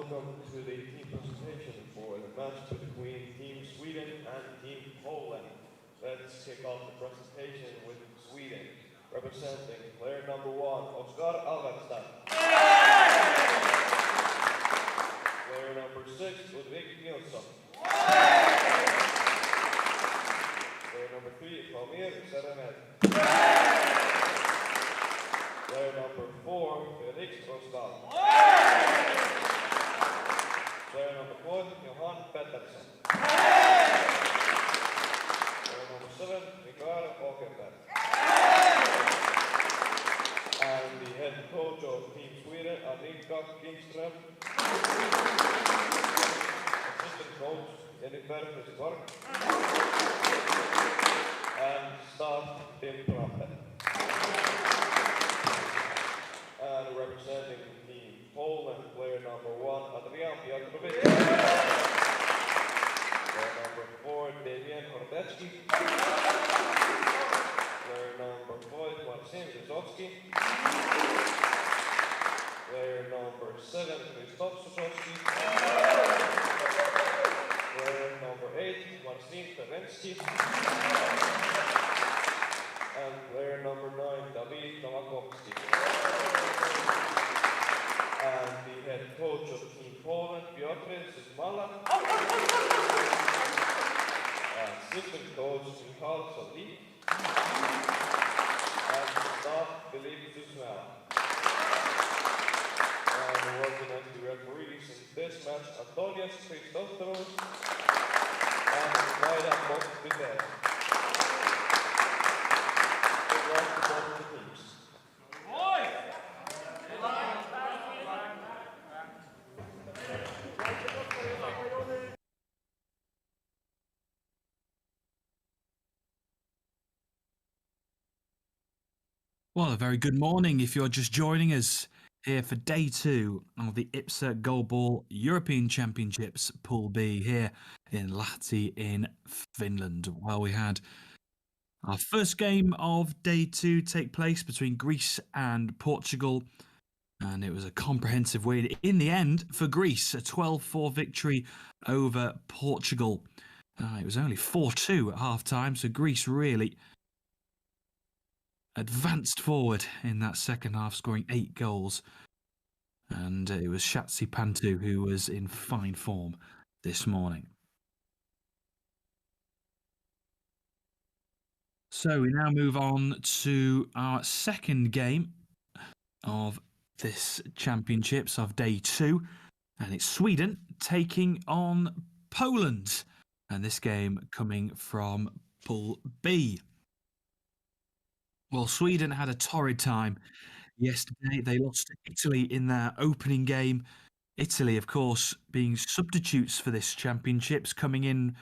welcome to the team presentation for the match between Team Sweden and Team Poland. Let's kick off the presentation with Sweden, representing player number 1, Oskar Alvarstad. Player number 6, Ludvig Nilsson. Player number 3, Palmir Saramed. Player number 4, Felix Rosdahl. Player number 4, Johan Pettersson. Player number 7, Mikael Åkerberg. And the head coach of Team Sweden, Annika Kingström. Assistant coach, Jennifer Husborg. And staff, Tim Trappe. And representing Team Poland, player number 1, Adrian Piotrovic. Player number 4, Damian Hordetsky. Player number 5, Marcin Zizowski. Player number 7, Krzysztof Susowski. Player number 8, Marcin Terensky. And player number 9, David Nowakovsky. And the head coach of Team Poland, Piotr Zizmala. Assistant coach, Michal Solik. And staff, Philippe Dusmel. And working as the referees in this match, Antonius Christosteros and Maida Montpellier. Good luck to both of the teams. Well, a very good morning if you're just joining us here for day 2 of the IBSA Goalball European Championships Pool B here in Lahti in Finland. Well, we had our first game of day 2 take place between Greece and Portugal, and it was a comprehensive win in the end for Greece, a 12-4 victory over Portugal. It was only 4-2 at half-time, so Greece really advanced forward in that second half, scoring 8 goals. And it was Shatsi Pantu who was in fine form this morning. So we now move on to our second game of this championships of day 2. And it's Sweden taking on Poland. And this game coming from Pool B. Well, Sweden had a torrid time yesterday. They lost to Italy in their opening game. Italy, of course, being substitutes for this championships, coming in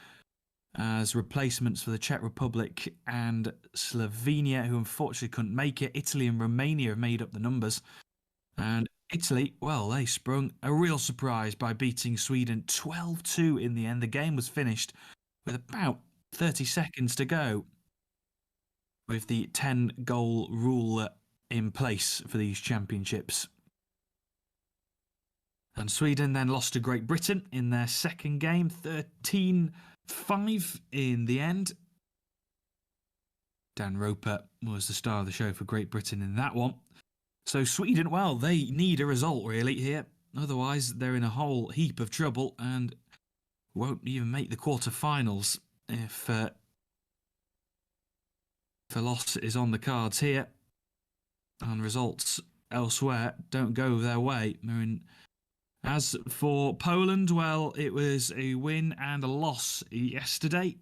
as replacements for the Czech Republic and Slovenia, who unfortunately couldn't make it. Italy and Romania have made up the numbers. And Italy, well, they sprung a real surprise by beating Sweden 12-2 in the end. The game was finished with about 30 seconds to go, with the 10-goal rule in place for these championships. And Sweden then lost to Great Britain in their second game, 13-5 in the end. Dan Roper was the star of the show for Great Britain in that one. So Sweden, well, they need a result really here. Otherwise, they're in a whole heap of trouble and won't even make the quarter-finals if the loss is on the cards here and results elsewhere don't go their way. As for Poland, well, it was a win and a loss yesterday.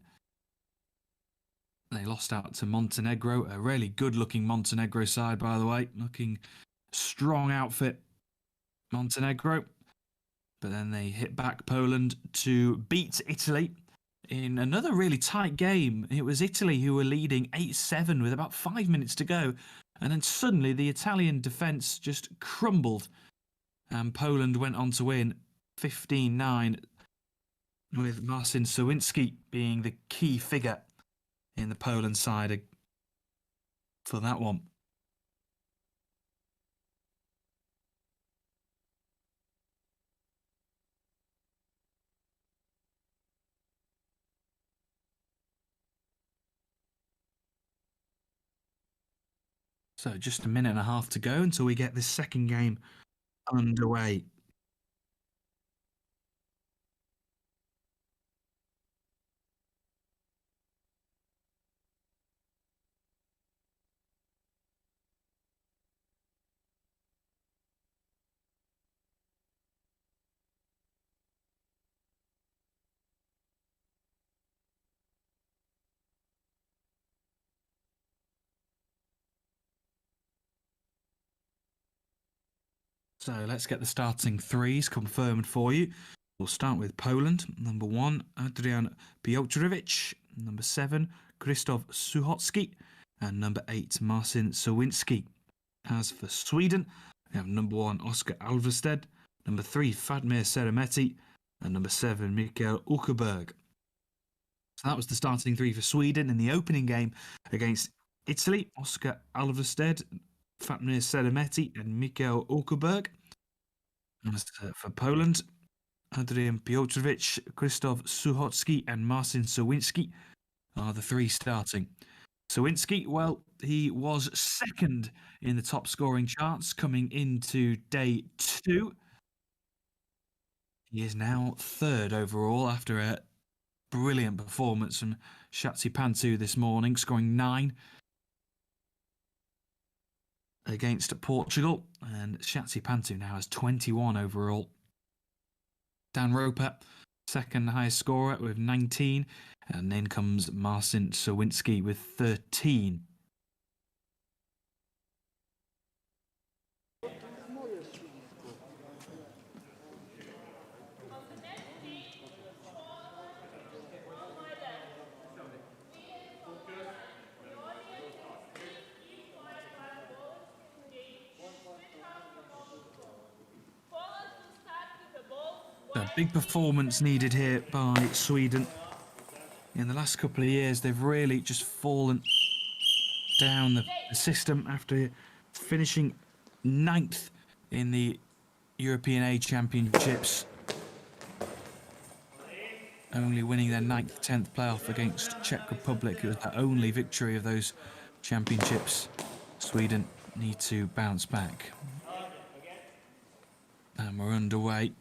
They lost out to Montenegro, a really good-looking Montenegro side, by the way. Looking strong outfit, Montenegro. But then they hit back Poland to beat Italy in another really tight game. It was Italy who were leading 8-7 with about 5 minutes to go. And then suddenly the Italian defence just crumbled. And Poland went on to win 15-9, with Marcin Sawinski being the key figure in the Poland side for that one. So just a minute and a half to go until we get this second game underway. So let's get the starting threes confirmed for you. We'll start with Poland. Number 1, Adrian Piotrowicz. Number 7, Krzysztof Suchocki. And number 8, Marcin Sawinski. As for Sweden, we have number 1, Oskar Alvested. Number 3, Fatmir Seremeti. And number 7, Mikael Åkerberg. So that was the starting three for Sweden in the opening game against Italy. Oskar Alvested, Fatmir Seremeti and Mikael Åkerberg. As for Poland, Adrian Piotrowicz, Krzysztof Suchocki and Marcin Sawinski are the three starting. Sawinski, well, he was second in the top scoring charts coming into day 2. He is now third overall after a brilliant performance from Shatsipantu this morning, scoring 9 against Portugal, and Shatsipantu now has 21 overall. Dan Roper, second highest scorer with 19, and then comes Marcin Sawinski with 13. A big performance needed here by Sweden. In the last couple of years, they've really just fallen down the system after finishing 9th in the European A Championships. Only winning their 9th, 10th playoff against Czech Republic. It was their only victory of those championships. Sweden need to bounce back. And we're underway.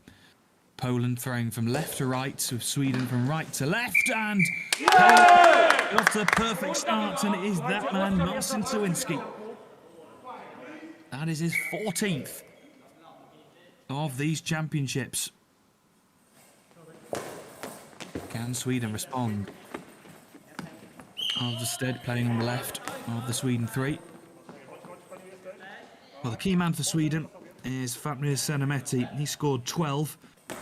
Poland throwing from left to right, with Sweden from right to left, and Poland off to a perfect start, and it is that man, Marcin Sawinski. That is his 14th of these championships. Can Sweden respond? Alvested playing on the left of the Sweden 3. Well, the key man for Sweden is Fatmir Seremeti. He scored 12.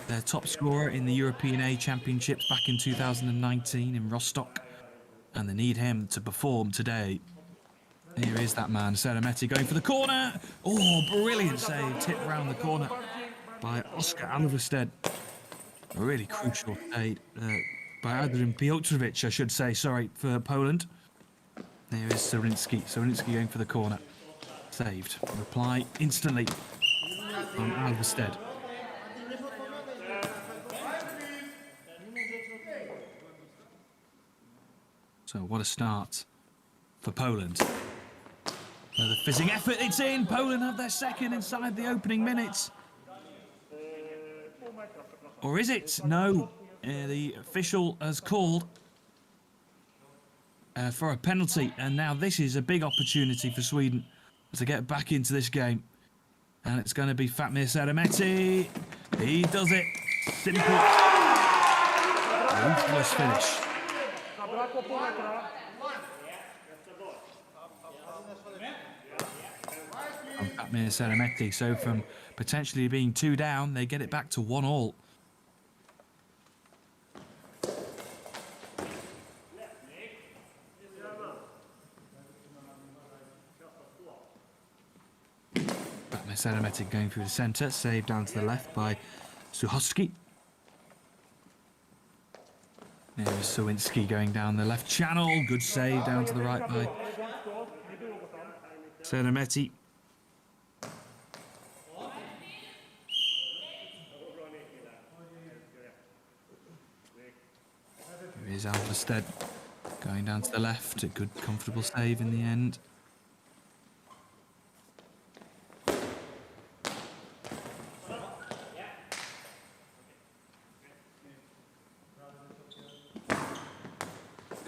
Their top scorer in the European A Championships back in 2019 in Rostock. And they need him to perform today. Here is that man, Seremeti, going for the corner. Oh, brilliant save. Tipped round the corner by Oskar Alvested. A really crucial save by Adrian Piotrowicz, I should say, sorry, for Poland. There is Sawinski. Sawinski going for the corner. Saved. Reply instantly from Alvested. So what a start for Poland. Another fizzing effort, it's in! Poland have their second inside the opening minutes. Or is it? No. The official has called for a penalty, and now this is a big opportunity for Sweden to get back into this game. And it's going to be Fatmir Seremeti. He does it. Simple. Ruthless finish. Fatmir Seremeti. So from potentially being 2 down, they get it back to 1-1. Fatmir Seremeti going through the centre, saved down to the left by Suchocki. There is Sawinski going down the left channel. Good save down to the right by Seremeti. Here is Alvested going down to the left. A good, comfortable save in the end.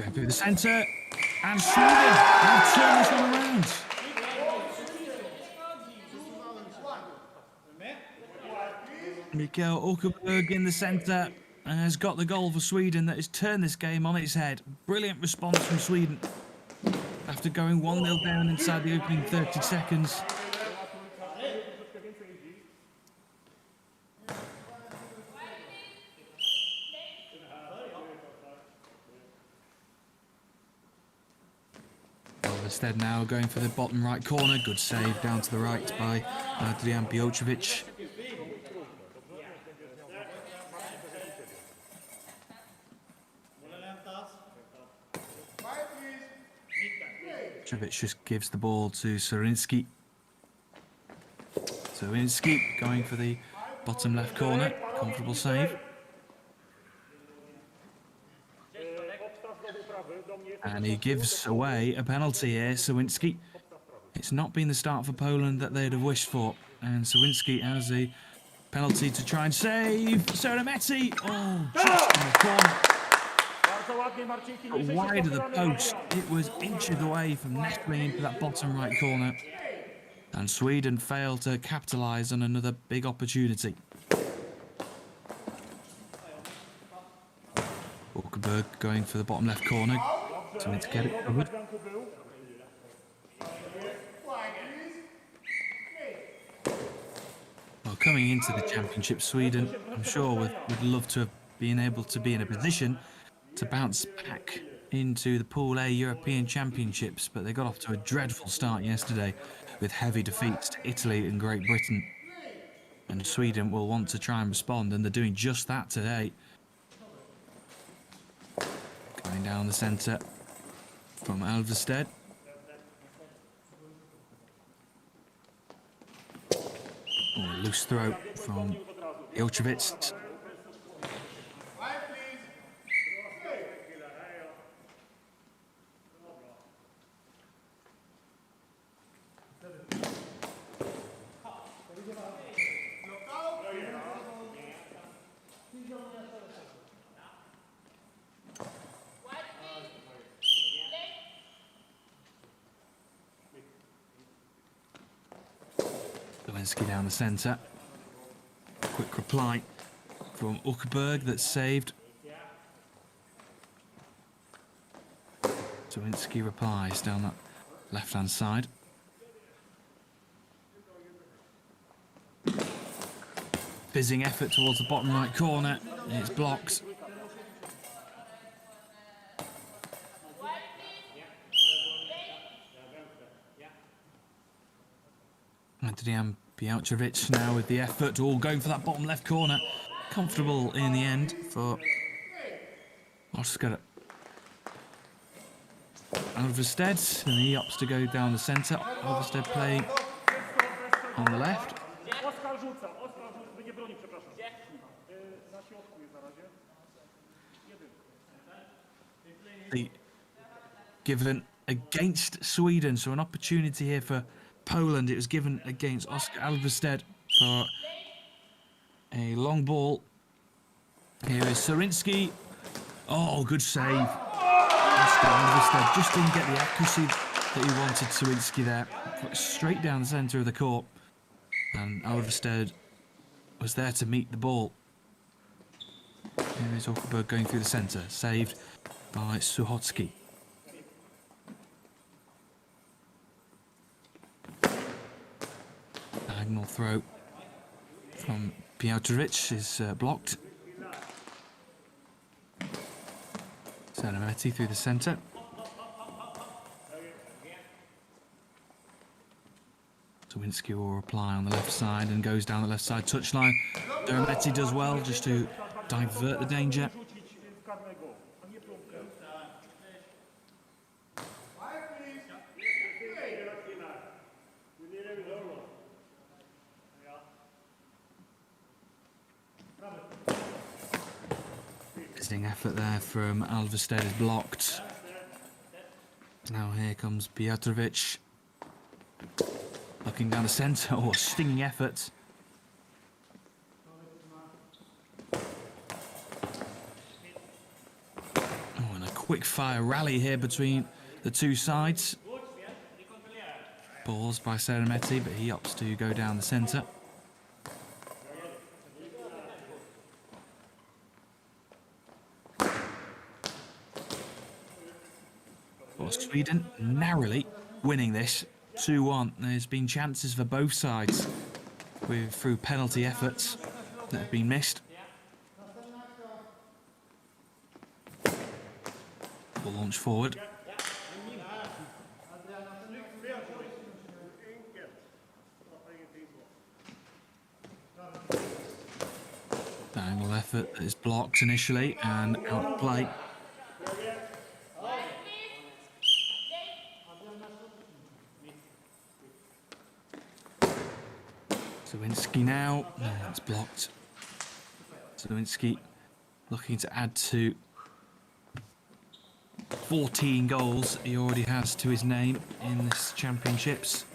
Going through the centre. And Sweden have turned this one around. Mikael Åkerberg in the centre has got the goal for Sweden that has turned this game on its head. Brilliant response from Sweden after going 1-0 down inside the opening 30 seconds. Instead now going for the bottom right corner. Good save down to the right by Adrian Piotrovic. Piotrovic just gives the ball to Surinsky. Surinsky going for the bottom left corner. Comfortable save. And he gives away a penalty here, Sawinski. It's not been the start for Poland that they'd have wished for. And Sawinski has a penalty to try and save. Seremeti! Oh, just in the corner. But wide of the post. It was inches away from nestling into that bottom right corner. And Sweden failed to capitalise on another big opportunity. Åkerberg going for the bottom left corner. Something to get it covered. Well, coming into the championship, Sweden, I'm sure would love to have been able to be in a position to bounce back into the Pool A European Championships, but they got off to a dreadful start yesterday with heavy defeats to Italy and Great Britain. And Sweden will want to try and respond, and they're doing just that today. Going down the centre from Alvested. Oh, loose throw from Ilcevic. Down the centre. Quick reply from Åkerberg that's saved. Sawinski replies down that left-hand side. Fizzing effort towards the bottom right corner. It's blocked. Adrian Piotrovic now with the effort, all going for that bottom left corner. Comfortable in the end for Oscar Alvested, and he opts to go down the centre. Alvested playing on the left. Given against Sweden, so an opportunity here for Poland. It was given against Oscar Alvested for a long ball. Here is Surinsky. Oh, good save. Oscar Alvested just didn't get the accuracy that he wanted. Surinsky there, straight down the centre of the court, and Alvested was there to meet the ball. Here is Åkerberg going through the centre, saved by Suchocki. Diagonal throw from Piotrovic is blocked. Seremeti through the centre. Sawinski will reply on the left side and goes down the left side touchline. Seremeti does well just to divert the danger. Visiting effort there from Alvested is blocked. Now here comes Piotrovic. Looking down the centre, oh, stinging effort. quick fire rally here between the two sides. Balls by Seremetti, but he opts to go down the centre. For Sweden, narrowly winning this 2-1. There's been chances for both sides through penalty efforts that have been missed. Ball launch forward. Angle effort that is blocked initially and out of play. Zawinski now, it's blocked. Zawinski looking to add to 14 goals he already has to his name in this championships.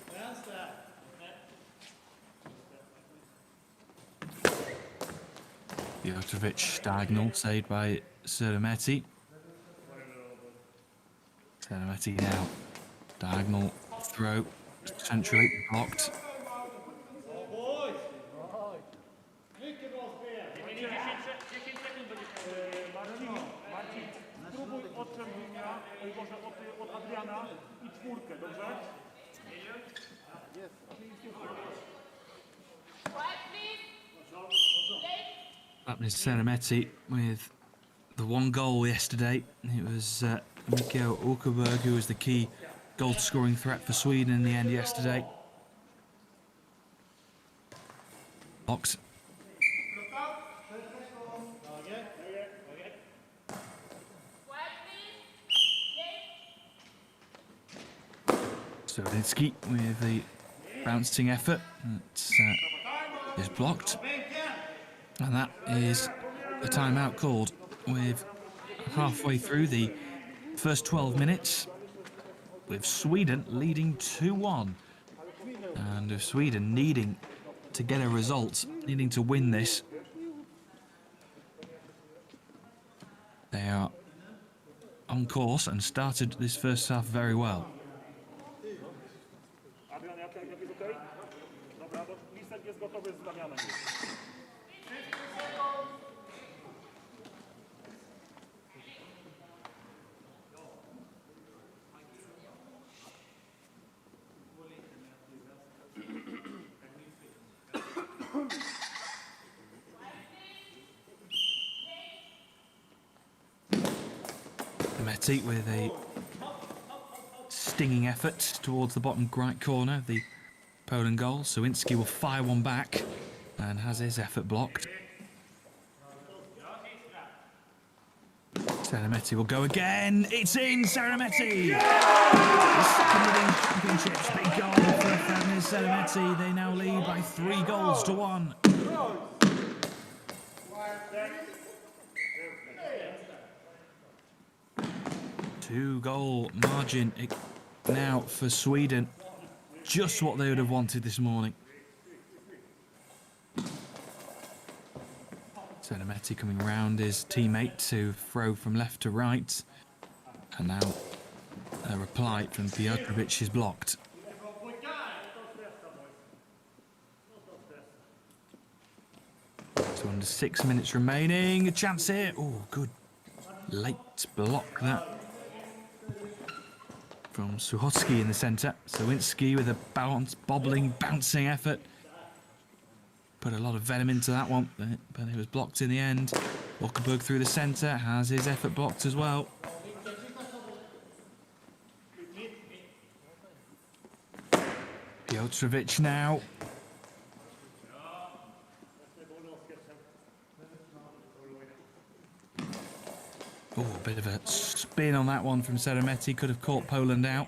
Jotovic diagonal saved by Seremetti. Seremetti now diagonal throw centrally blocked. That is Seremetti with the one goal yesterday. It was Mikko Åkerberg who was the key goal-scoring threat for Sweden in the end yesterday. Box. Zawinski with the bouncing effort. That is blocked. And that is a timeout called with halfway through the first 12 minutes with Sweden leading 2-1. And with Sweden needing to get a result, needing to win this, they are on course and started this first half very well. Metti with a stinging effort towards the bottom right corner of the Poland goal. Zawinski will fire one back and has his effort blocked. Seremetti will go again. It's in, Seremetti! The second within championships. Big goal for Ferdinand Seremetti. They now lead by 3 goals to 1. Two-goal margin now for Sweden. Just what they would have wanted this morning. Seremetti coming round his teammate to throw from left to right. And now a reply from Piotrovic is blocked. So under 6 minutes remaining. A chance here. Oh, good late block that. From Suchocki in the centre. Zawinski with a bouncing effort. Put a lot of venom into that one, but it was blocked in the end. Åkerberg through the centre, has his effort blocked as well. Piotrovic now. Oh, a bit of a spin on that one from Seremetti. Could have caught Poland out.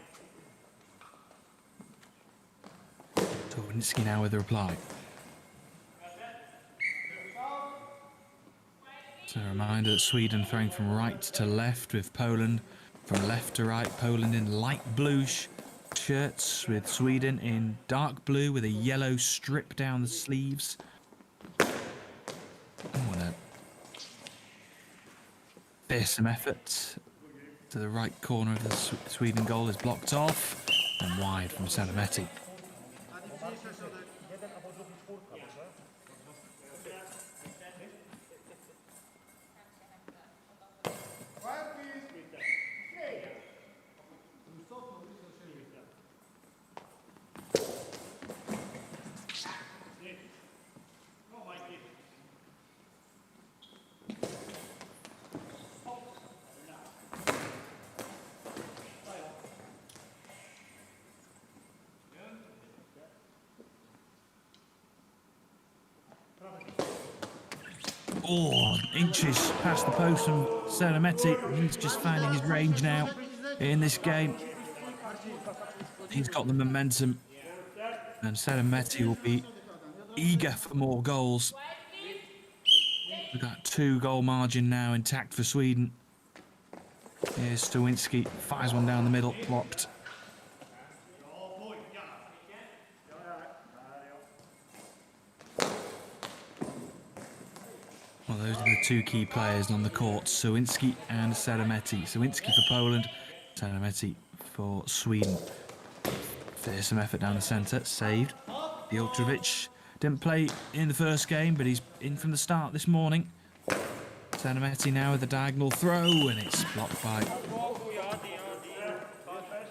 Zawinski now with the reply. So a reminder that Sweden throwing from right to left with Poland from left to right. Poland in light blue shirts with Sweden in dark blue with a yellow strip down the sleeves. Oh, and a fearsome effort to the right corner of the Sweden goal is blocked off and wide from Salametti. Oh, inches past the post from Salametti. He's just finding his range now in this game. He's got the momentum, and Salametti will be eager for more goals. We've got 2-goal margin now intact for Sweden. Here's Stawinski, fires one down the middle, blocked. Well, those are the two key players on the court, Stawinski and Salametti. Stawinski for Poland, Salametti for Sweden. Fearsome effort down the centre, saved. Piotrovic didn't play in the first game, but he's in from the start this morning. Salametti now with a diagonal throw, and it's blocked by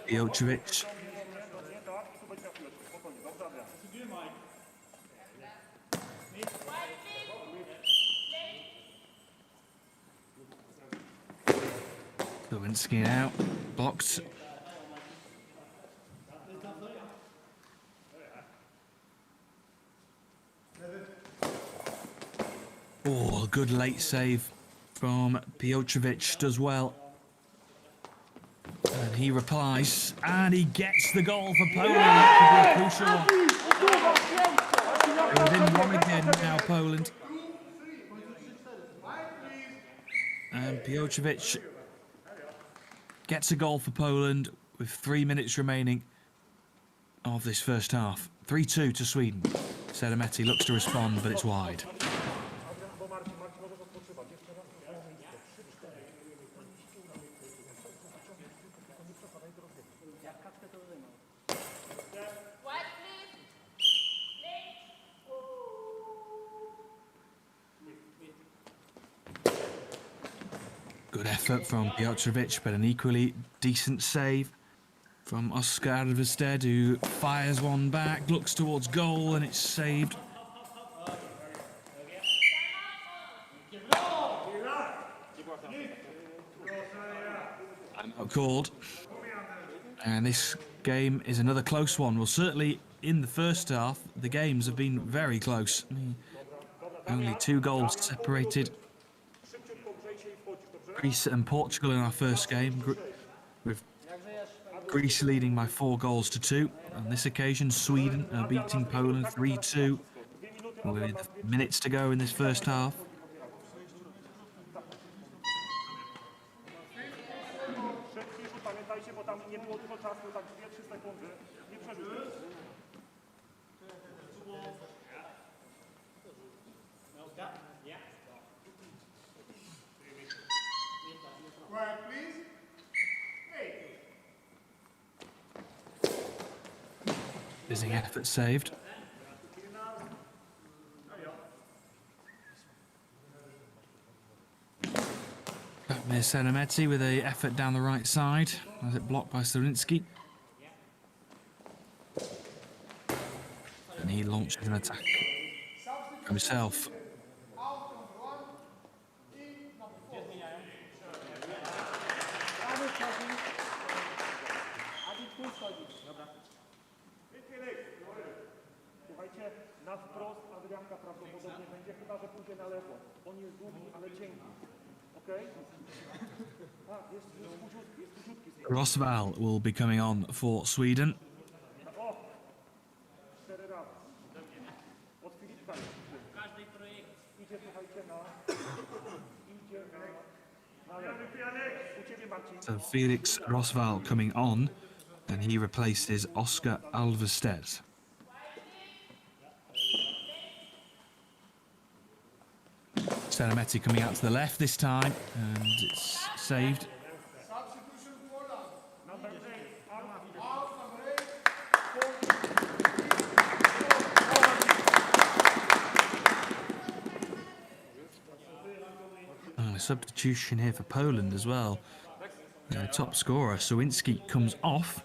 Piotrovic. Stawinski now, blocked. Oh, good late save from Piotrovic, does well. And he replies, and he gets the goal for Poland. That could be a crucial one. They're within one again now, Poland. And Piotrovic gets a goal for Poland with 3 minutes remaining of this first half. 3-2 to Sweden. Salametti looks to respond, but it's wide. Good effort from Piotrovic, but an equally decent save from Oscar Alvestead, who fires one back, looks towards goal, and it's saved. Timeout called. And this game is another close one. Well, certainly in the first half, the games have been very close. Only 2 goals separated Greece and Portugal in our first game, with Greece leading by 4 goals to 2. On this occasion, Sweden are beating Poland 3-2 with minutes to go in this first half. Fizzing effort saved. Vladimir Salametti with an effort down the right side as it blocked by Stawinski. And he launches an attack for himself. Na wprost Adrianka prawdopodobnie będzie, chyba że pójdzie na lewo. On jest długi, ale cienki. Okej? Tak, jest króciutki. Rosval will be coming on for Sweden. O! 4 razy. Od Filipka idzie, słuchajcie, na lewo. U ciebie, Marcin. So Felix Rosval coming on, and he replaces Oscar Alvestead. Salametti coming out to the left this time, and it's saved. a substitution here for Poland as well. The top scorer, Sawinski, comes off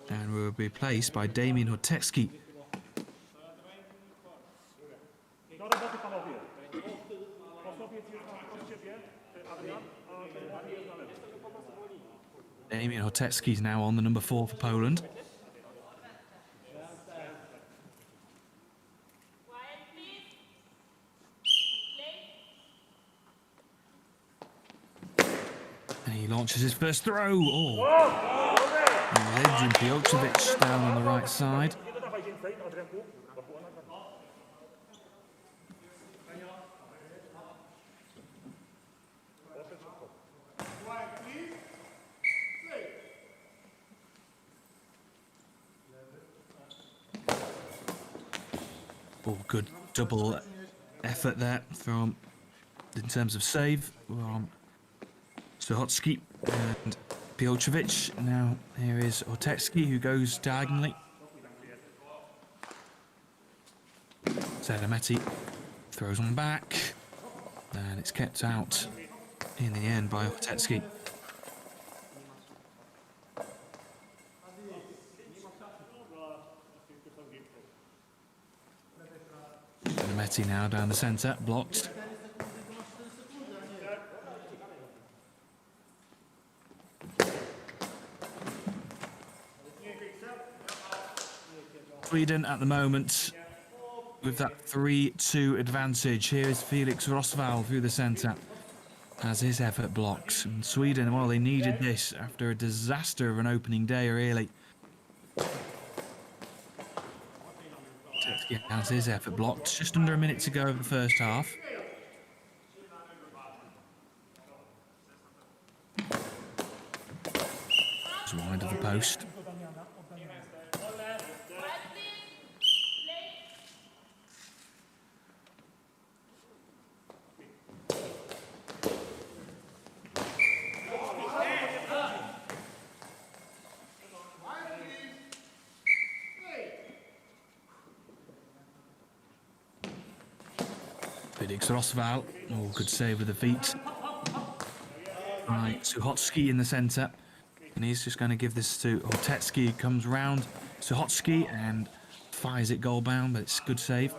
and will be replaced by Damian Hotecki. Do roboty, panowie. Osobiec jest od ciebie, Adrian, a ten młody jest na lewo. Damian Hotecki is now on the number 4 for Poland. And he launches his first throw. Oh! And Adrian Piotr down on the right side. Nie dodawaj więcej, Adrianku. To było nagrane. Oh, good double effort there from, in terms of save, from Suchocki and Piotrovic. Now here is Hotecki, who goes diagonally. Sedameti throws one back, and it's kept out in the end by Hotecki. Sedameti now down the centre, blocked. Sweden at the moment with that 3-2 advantage. Here is Felix Rosval through the centre as his effort blocks. And Sweden, well, they needed this after a disaster of an opening day, really. Has his effort blocked. Just under a minute to go of the first half. It's wide of the post. Felix Rosval, oh, good save with the feet. Right, Suchocki in the centre. And he's just going to give this to Hotecki, who comes round Suchocki and fires it goal bound, but it's a good save.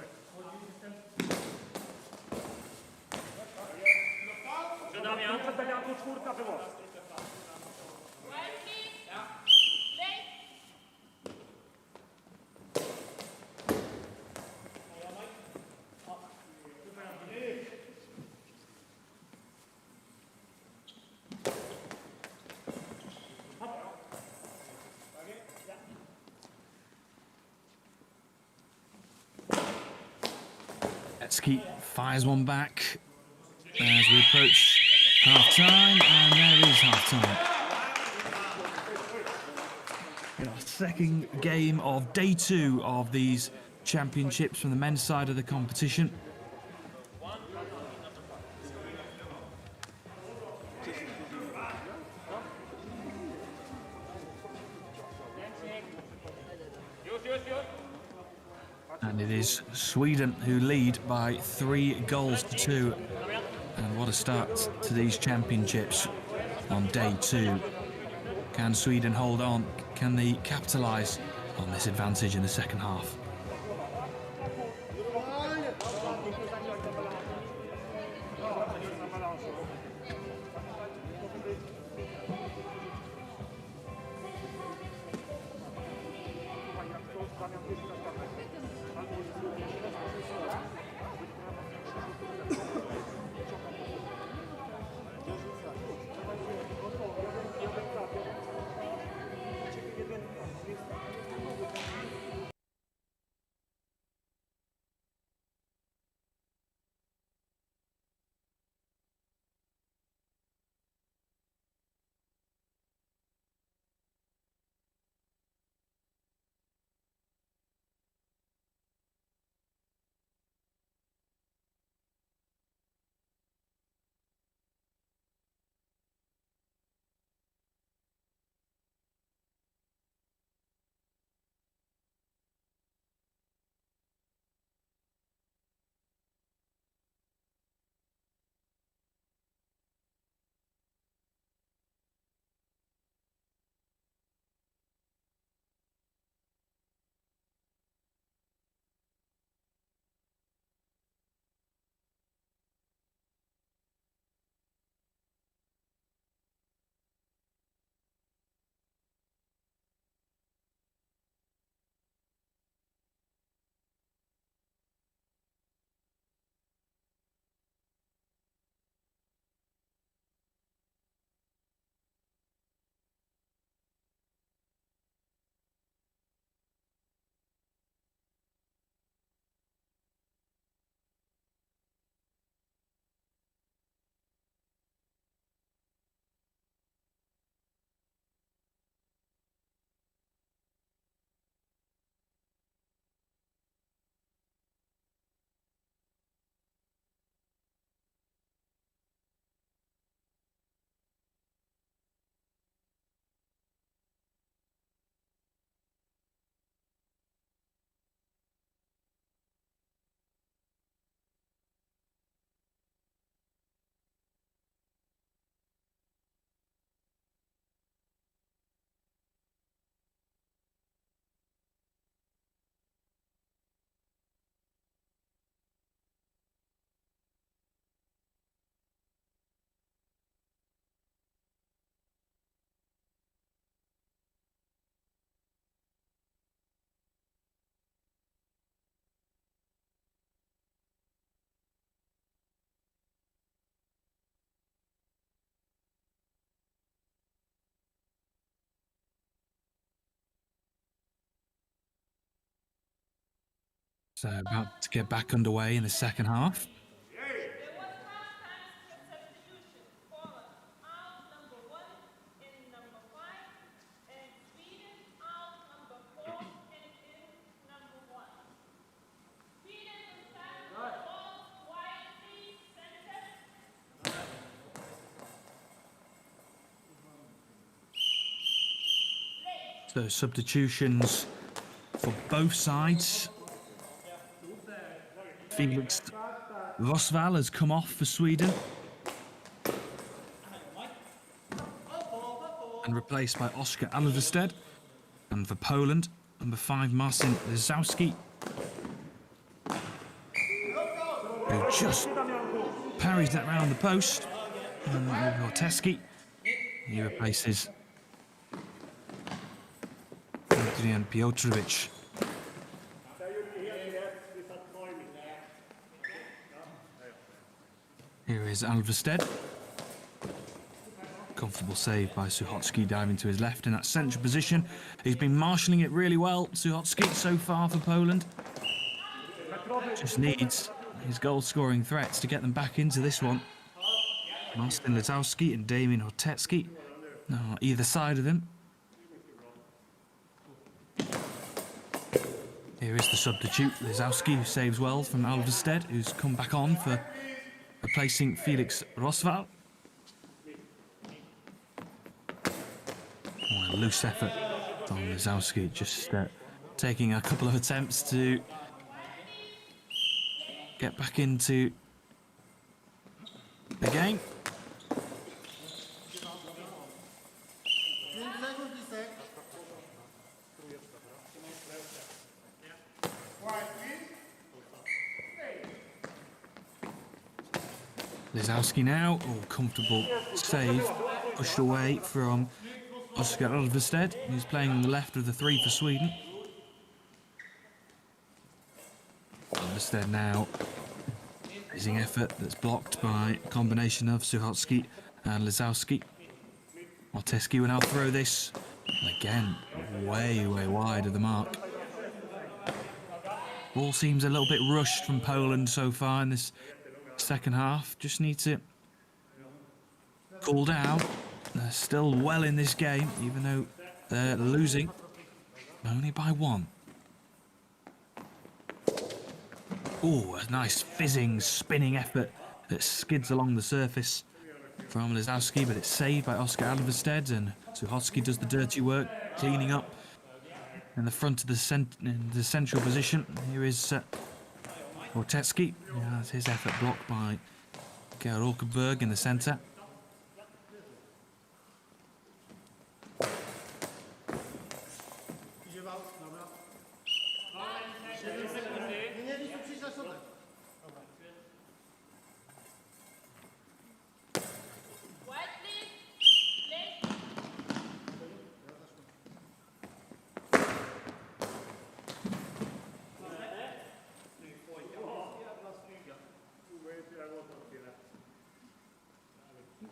Hotecki fires one back as we approach half-time, and there is half-time. Our second game of day 2 of these championships from the men's side of the competition. And it is Sweden who lead by 3 goals to 2. And what a start to these championships on day 2. Can Sweden hold on? Can they capitalise on this advantage in the second half? So about to get back underway in the second half. So substitutions for both sides. Felix Rosval has come off for Sweden and replaced by Oskar Alvested. And for Poland, number 5 Marcin Lizowski, who just parries that round the post. And Horteski, he replaces Adrian Piotrovic. Here is Alvested. Comfortable save by Suchocki, diving to his left in that central position. He's been marshalling it really well, Suchocki, so far for Poland. Just needs his goal-scoring threats to get them back into this one. Marcin Lizowski and Damian Horteski on either side of him. Here is the substitute, Lizowski, who saves well from Alvested, who's come back on for replacing Felix Rosval. A loose effort from Lizowski, just taking a couple of attempts to get back into the game. Lizowski now, comfortable save, pushed away from Oskar Alvested, who's playing on the left of the 3 for Sweden. Alvested now raising effort that's blocked by a combination of Suchocki and Lizowski. Horteski will now throw this, again, way wide of the mark. Ball seems a little bit rushed from Poland so far in this second half. Just need to cool down. They're still well in this game, even though they're losing only by 1. Oh, a nice fizzing, spinning effort that skids along the surface from Lizowski, but it's saved by Oskar Alvested, and Suchocki does the dirty work, cleaning up in the front of the central position. Here is Horteski. Has his effort blocked by Georg Åkerberg in the centre.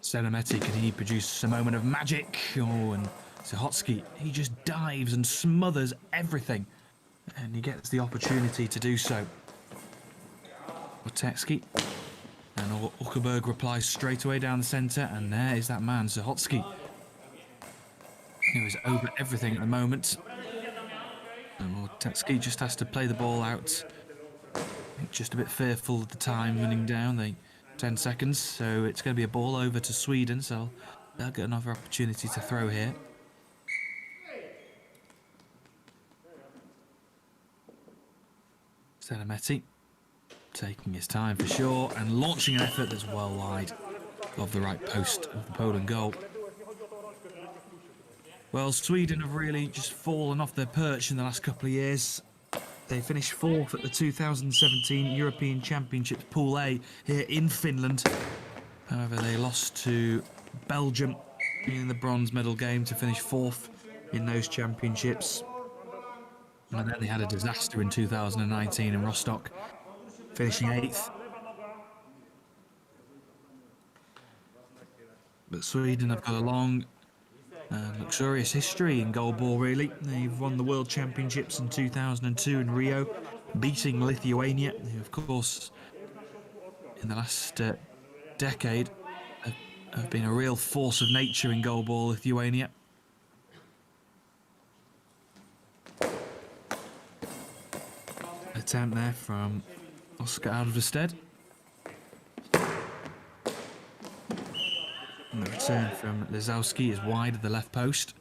Selemetti, can he produce a moment of magic? Oh, and Suchocki, he just dives and smothers everything, and he gets the opportunity to do so. Horteski, and Åkerberg replies straight away down the centre, and there is that man, Suchocki. He was over everything at the moment. And Horteski just has to play the ball out. Just a bit fearful at the time, running down. 10 seconds, so it's going to be a ball over to Sweden, so they'll get another opportunity to throw here. Selemetti taking his time for sure and launching an effort that's well wide of the right post of the Poland goal. Well, Sweden have really just fallen off their perch in the last couple of years. They finished 4th at the 2017 European Championships Pool A here in Finland. However, they lost to Belgium in the bronze medal game to finish 4th in those championships. And then they had a disaster in 2019 in Rostock, finishing 8th. But Sweden have got a long luxurious history in goalball, really. They've won the World Championships in 2002 in Rio, beating Lithuania, who of course in the last decade have been a real force of nature in goalball Lithuania. Attempt there from Oscar Alvested. And the return from Lizowski is wide of the left post.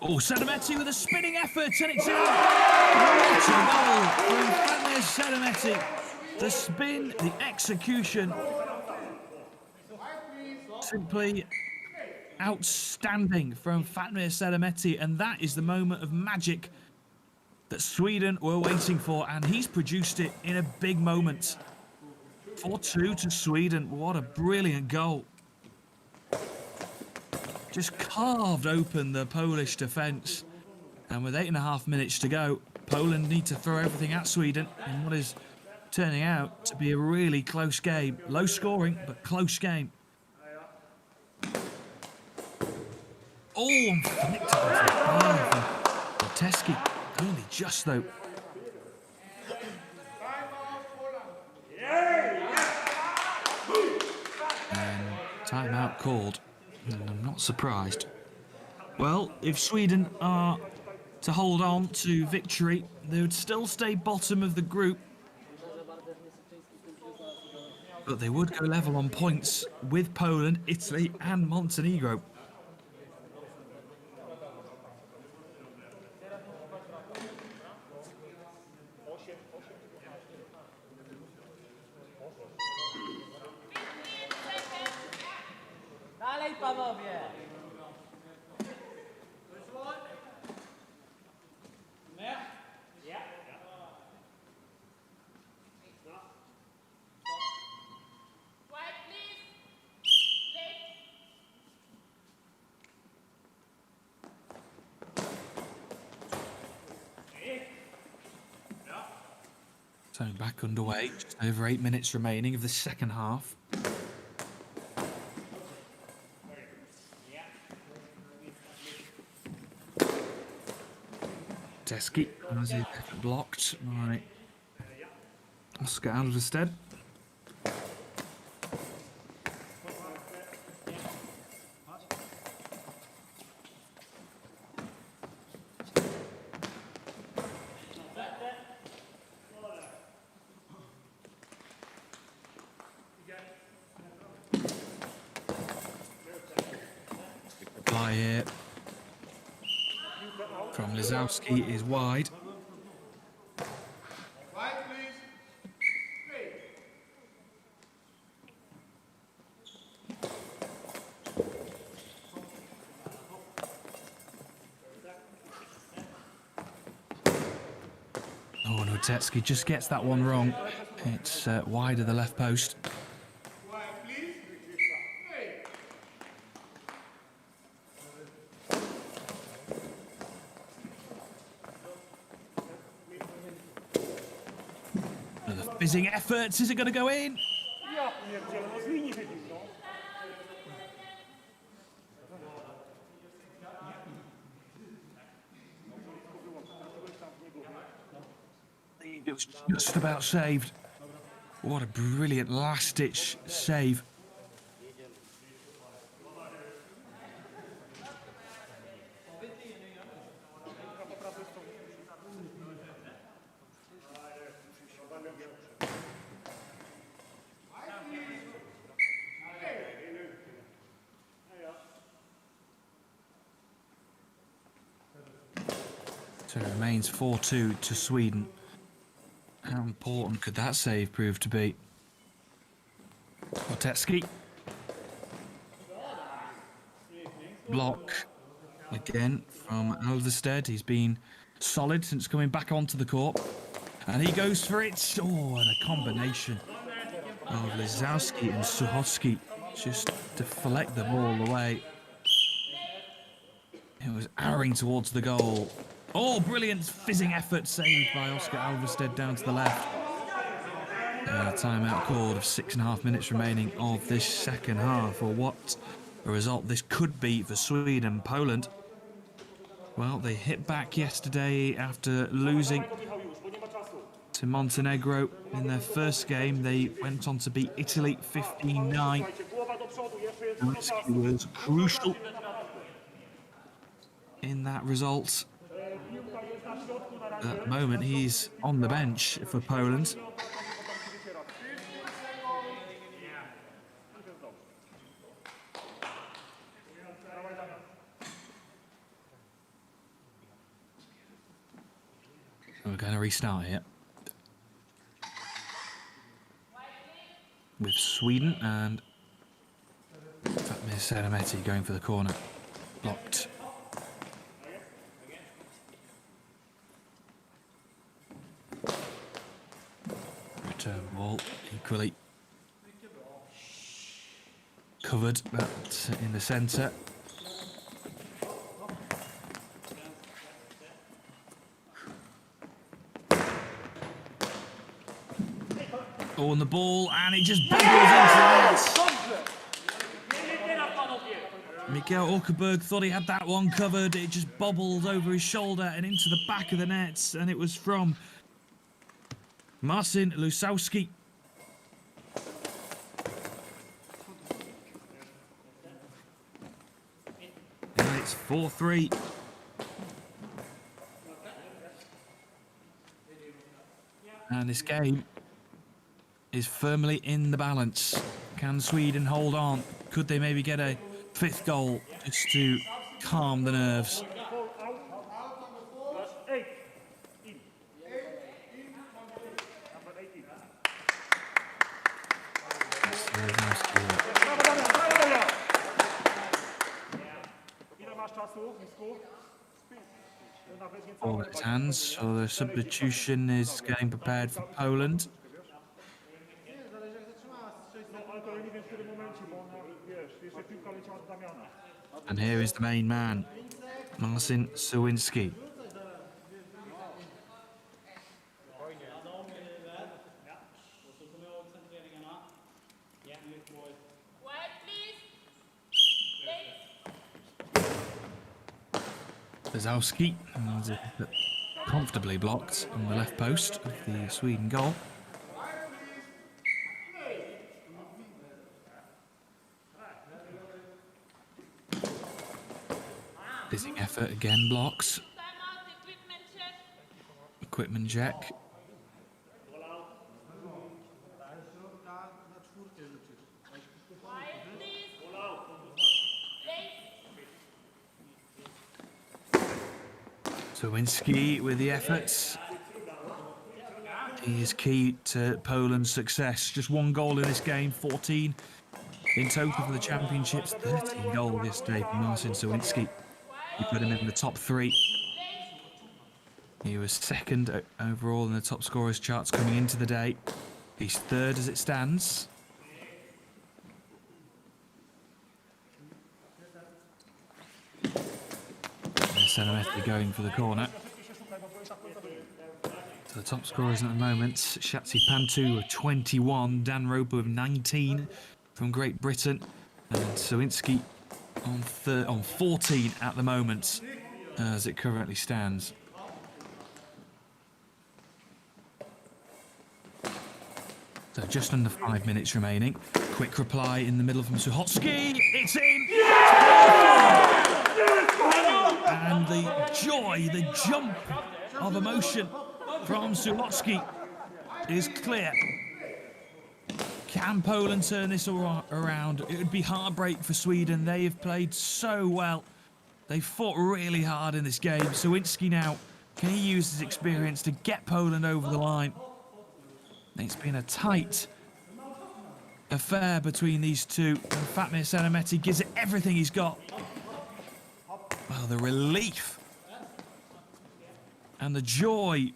Oh, Sedimetti with a spinning effort, and it's in! What a goal from Fatmir Sedimetti. The spin, the execution, simply outstanding from Fatmir Sedimetti, and that is the moment of magic that Sweden were waiting for, and he's produced it in a big moment. 4-2 to Sweden. What a brilliant goal. Just carved open the Polish defence. And with 8.5 minutes to go, Poland need to throw everything at Sweden in what is turning out to be a really close game. Low scoring, but close game. Oh, flicked off the Teski. Only just though. And timeout called. And I'm not surprised. Well, if Sweden are to hold on to victory, they would still stay bottom of the group. But they would go level on points with Poland, Italy and Montenegro. Dalej, panowie! So back underway, just over 8 minutes remaining of the second half. Teski has his effort blocked by Oscar Alvested. Reply here from Lizowski is wide. Oh, no, Tetski just gets that one wrong. It's wide of the left post. Another fizzing efforts. Is it going to go in? Ja pierdzielę, no z linii wybił, no. It was just about saved. What a brilliant last-ditch save. So it remains 4-2 to Sweden. How important could that save prove to be? Otetsky. Block again from Alvested. He's been solid since coming back onto the court. And he goes for it. Oh, and a combination of Lizowski and Suchocki just deflect the ball away. It was arrowing towards the goal. Oh, brilliant fizzing effort saved by Oscar Alvested down to the left. Timeout called of 6.5 minutes remaining of this second half. Or what a result this could be for Sweden. Poland, well, they hit back yesterday after losing to Montenegro in their first game. They went on to beat Italy 15-9. Nowitzki was crucial in that result. At the moment, he's on the bench for Poland. We're going to restart here with Sweden, and Sarametti going for the corner. Blocked. Return ball equally covered, but in the centre. Oh, on the ball, and it just bubbles into the net. Mikael Åkerberg thought he had that one covered. It just bobbled over his shoulder and into the back of the net, and it was from Marcin Lusowski. And it's 4-3. And this game is firmly in the balance. Can Sweden hold on? Could they maybe get a fifth goal just to calm the nerves? Ball in his hands, so the substitution is getting prepared for Poland. And here is the main man, Marcin Sawinski. Zalski comfortably blocked on the left post of the Sweden goal. Fizzing effort again, blocks. Equipment check. Sawinski with the efforts. He is key to Poland's success. Just one goal in this game, 14 in total for the championships. 13 goals yesterday for Marcin Sawinski. He put him in the top three. He was second overall in the top scorers charts coming into the day. He's third as it stands. Sarametti going for the corner. So the top scorers at the moment, Shatsi Pantu with 21, Dan Roper with 19 from Great Britain, and Sawinski on 14 at the moment, as it currently stands. So just under 5 minutes remaining. Quick reply in the middle from Suhotski. It's in! And the joy, the jump of emotion from Suhotski is clear. Can Poland turn this around? It would be heartbreak for Sweden. They have played so well. They fought really hard in this game. Sawinski now, can he use his experience to get Poland over the line? It's been a tight affair between these two. And Fatmir Sarametti gives it everything he's got. Well, the relief and the joy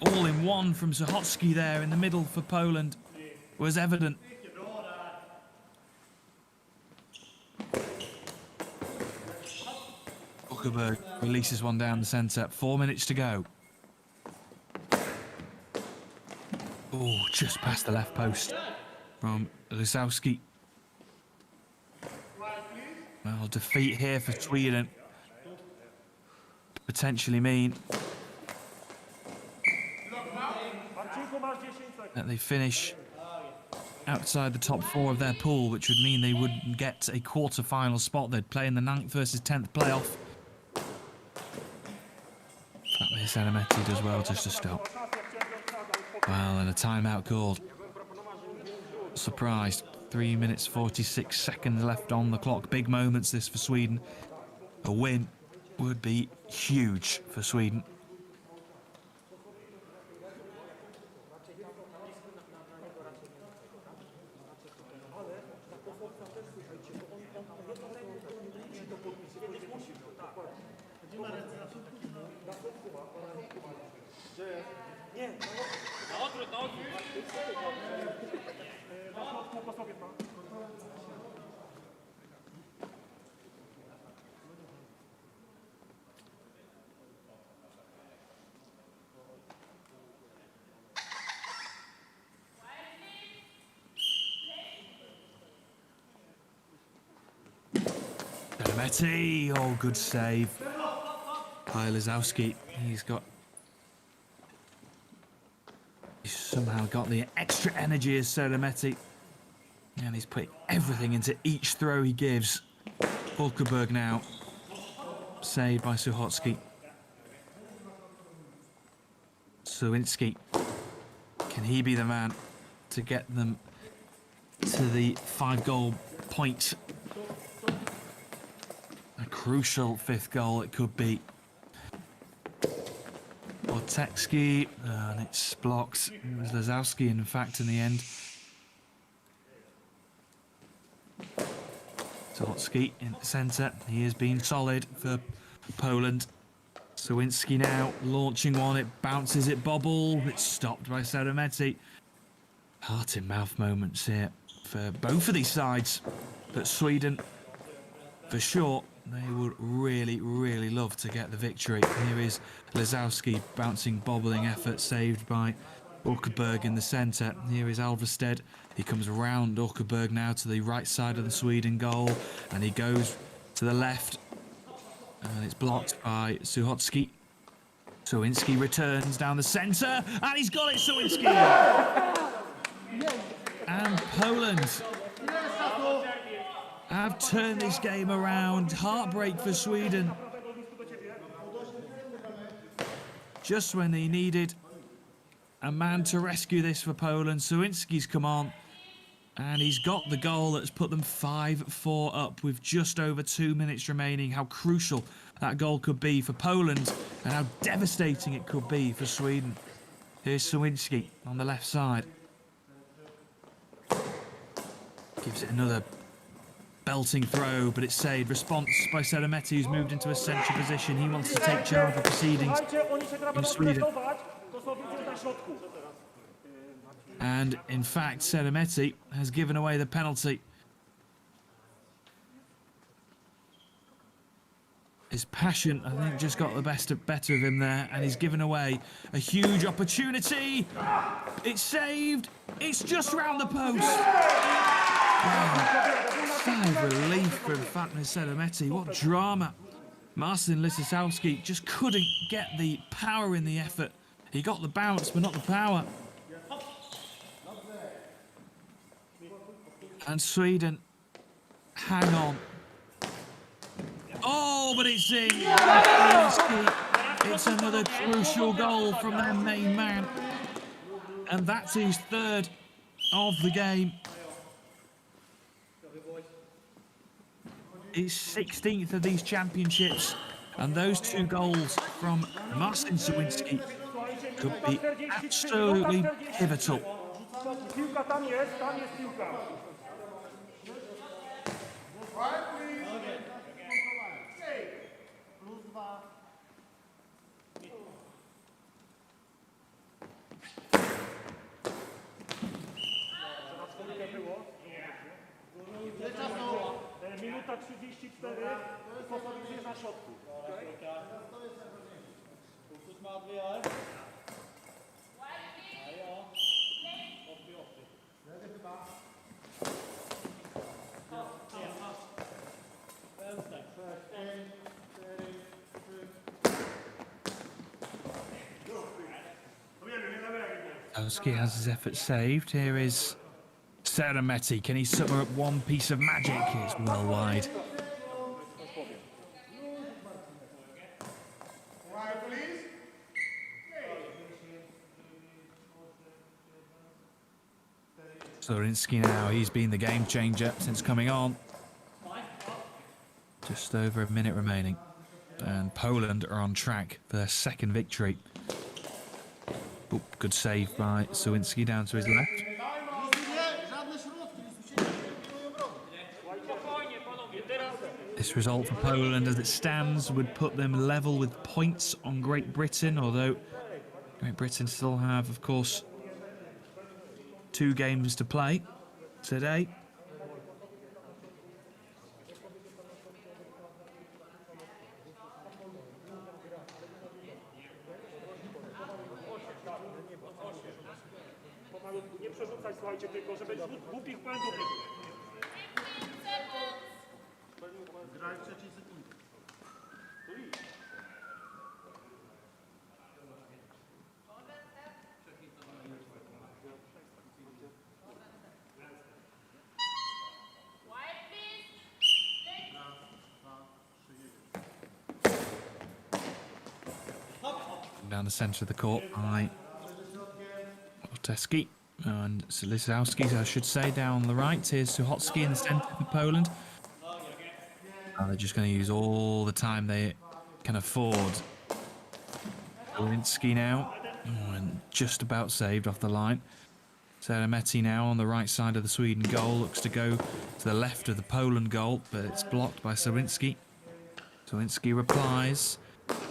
all in one from Suhotski there in the middle for Poland was evident. Åkerberg releases one down the centre. 4 minutes to go. Oh, Oh, just past the left post from Lisowski. Well, defeat here for Sweden. Potentially mean Marcinku, masz 10 sekund. that they finish outside the top 4 of their pool, which would mean they wouldn't get a quarter-final spot. They'd play in the 9th versus 10th playoff. That way Seremetti does well just to stop. Well, and a timeout called. Surprised. 3 minutes 46 seconds left on the clock. Big moments this for Sweden. A win would be huge for Sweden. Po sobie ma. Seremetti, oh, good save by Lisowski. He's somehow got the extra energy as Seremetti, and he's putting everything into each throw he gives. Hulkenberg now saved by Suchocki. Sawinski, can he be the man to get them to the 5-goal point? A crucial 5th goal it could be. Bortekski, and it's blocked. It was Lisowski, in fact, in the end. Suchocki in the centre. He has been solid for Poland. Sawinski now launching one. It bounces, it bobbles. It's stopped by Seremetti. Heart-in-mouth moments here for both of these sides. But Sweden, for sure, they would really, really love to get the victory. Here is Lisowski, bouncing, bobbling effort, saved by Hulkenberg in the centre. Here is Alvested. He comes round Hulkenberg now to the right side of the Sweden goal, and he goes to the left, and it's blocked by Suchocki. Sawinski returns down the centre, and he's got it, Sawinski! And Poland have turned this game around. Heartbreak for Sweden. Just when they needed a man to rescue this for Poland, Sawinski's come on, and he's got the goal that's put them 5-4 up with just over 2 minutes remaining. How crucial that goal could be for Poland, and how devastating it could be for Sweden. Here's Sawinski on the left side. Gives it another belting throw, but it's saved. Response by Seremetti, who's moved into a central position. He wants to take charge of proceedings in Sweden. And in fact, Seremetti has given away the penalty. His passion, I think, just got the better of him there, and he's given away a huge opportunity. It's saved. It's just round the post. Wow. Sigh of relief from Fatma Seremetti. What drama. Marcin Lisowski just couldn't get the power in the effort. He got the bounce, but not the power. And Sweden hang on. Oh, but it's in. It's another crucial goal from their main man. And that's his 3rd of the game. His 16th of these championships. And those 2 goals from Marcin Sawinski could be absolutely pivotal. Piłka tam jest piłka. Minuta 34, Kosowicz jest na środku. Oski has his effort saved. Here is Seremetti. Can he summer up one piece of magic? It's well wide. Zorinsky now, he's been the game changer since coming on. Just over a minute remaining. And Poland are on track for their second victory. Oh, good save by Zorinsky down to his left. This result for Poland as it stands would put them level with points on Great Britain, although Great Britain still have, of course, 2 games to play today. Nie przerzucać, słuchajcie, tylko żeby głupich błędów nie było. Graj w trzeciej sekundzie. Down the centre of the court by Oteski and Lisowski, I should say, down the right. Here's Suchocki in the centre for Poland. They're just going to use all the time they can afford. Zorinsky now, and just about saved off the line. Seremetti now on the right side of the Sweden goal, looks to go to the left of the Poland goal, but it's blocked by Zorinsky. Zorinsky replies,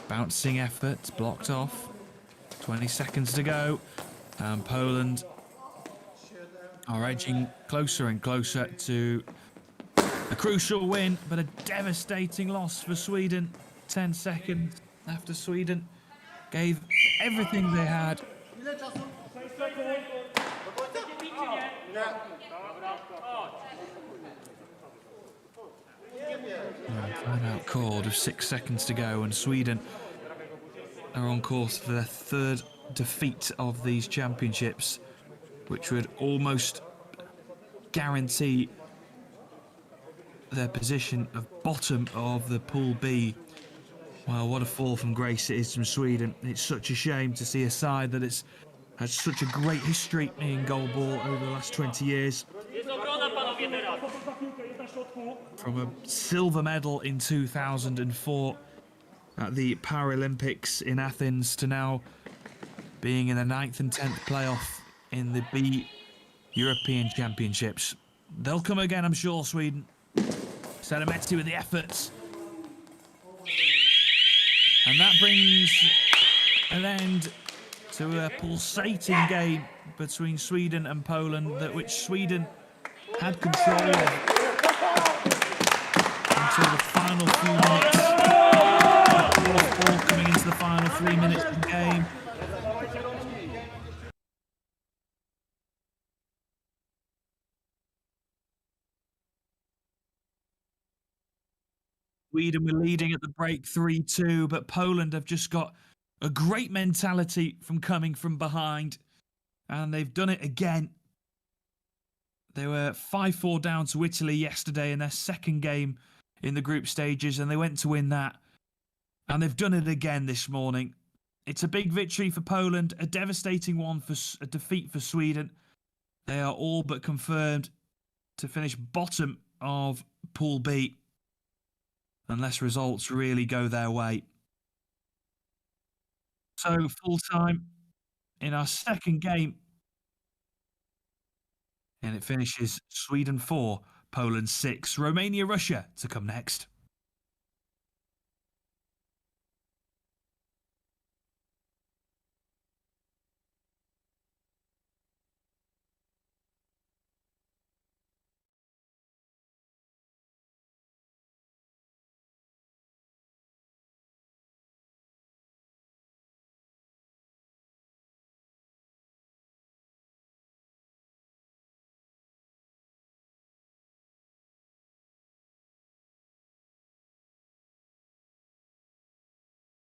bouncing effort, blocked off. 20 seconds to go, and Poland are edging closer and closer to a crucial win, but a devastating loss for Sweden. 10 seconds after Sweden gave everything they had. Timeout called with 6 seconds to go, and Sweden are on course for their 3rd defeat of these championships, which would almost guarantee their position of bottom of the Pool B. Well, what a fall from grace it is from Sweden. It's such a shame to see a side that has had such a great history in goalball over the last 20 years. From a silver medal in 2004 at the Paralympics in Athens to now being in the 9th and 10th playoff in the B European Championships. They'll come again, I'm sure, Sweden. Seremetti with the efforts. And that brings an end to a pulsating game between Sweden and Poland, that which Sweden had control of until the final few minutes. Ball coming into the final 3 minutes of the game. Sweden were leading at the break 3-2, but Poland have just got a great mentality from coming from behind, and they've done it again. They were 5-4 down to Italy yesterday in their 2nd game in the group stages, and they went to win that. And they've done it again this morning. It's a big victory for Poland, a devastating one for a defeat for Sweden. They are all but confirmed to finish bottom of Pool B, unless results really go their way. So, full time in our 2nd game. And it finishes Sweden 4, Poland 6. Romania-Russia to come next.